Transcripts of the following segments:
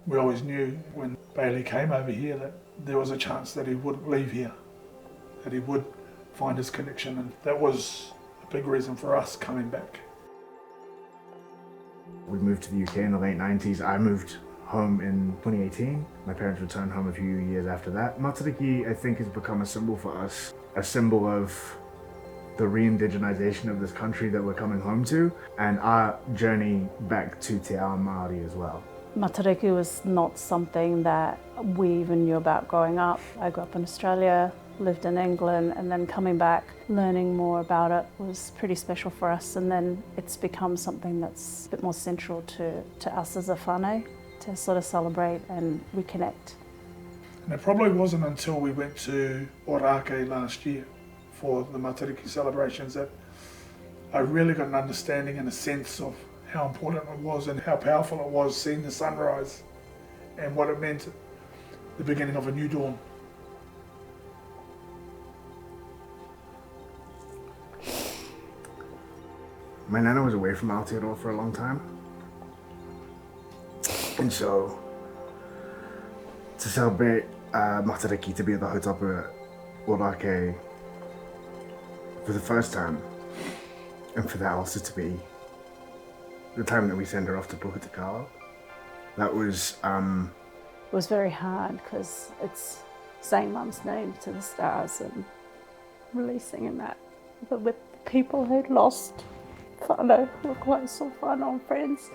We always knew when Bailey came over here that there was a chance that he wouldn't leave here, that he would find his connection, and that was a big reason for us coming back. We moved to the UK in the late 90s. I moved home in 2018. My parents returned home a few years after that. Matariki, I think, has become a symbol for us, a symbol of the re-indigenization of this country that we're coming home to, and our journey back to Te Ao Māori as well. Matariki was not something that we even knew about growing up. I grew up in Australia, lived in England, and then coming back, learning more about it was pretty special for us, and then it's become something that's a bit more central to us as a whānau, to sort of celebrate and reconnect. And it probably wasn't until we went to Ōrākei last year for the Matariki celebrations that I really got an understanding and a sense of how important it was and how powerful it was seeing the sunrise and what it meant, the beginning of a new dawn. My nana was away from Aotearoa for a long time, and so to celebrate Matariki, to be at the hautapu at Ōrākei for the first time, and for that also to be the time that we send her off to Puhutakao, that was It was very hard because it's saying mum's name to the stars and releasing in that, but with people who'd lost whānau, who were close or whānau and friends,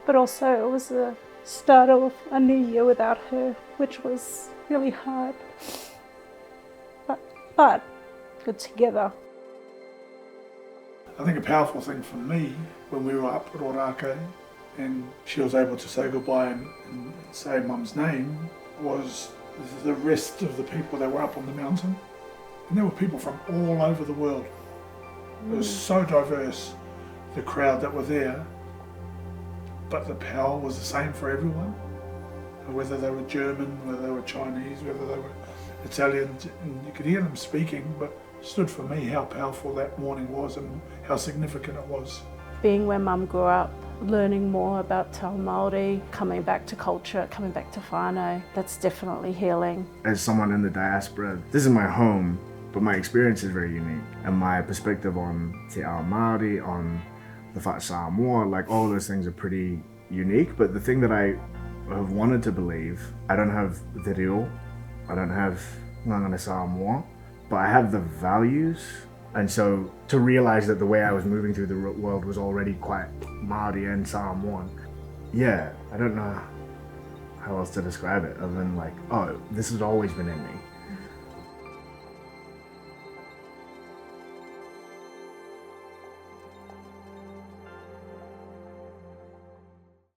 but also it was the start of a new year without her, which was really hard, but good together. I think a powerful thing for me when we were up at Ōrākei and she was able to say goodbye and say mum's name was the rest of the people that were up on the mountain. And there were people from all over the world. It was so diverse, the crowd that were there, but the power was the same for everyone. Whether they were German, whether they were Chinese, whether they were Italian, and you could hear them speaking, but stood for me how powerful that morning was and how significant it was. Being where mum grew up, learning more about Te Ao Māori, coming back to culture, coming back to whānau, that's definitely healing. As someone in the diaspora, this is my home, but my experience is very unique. And my perspective on Te Ao Māori, on the Ngāti Hāmoa, like all of those things are pretty unique. But the thing that I have wanted to believe, I don't have the reo, I don't have Ngāti Hāmoa, but I have the values. And so to realize that the way I was moving through the world was already quite Māori and Samoan, yeah, I don't know how else to describe it other than like, oh, this has always been in me.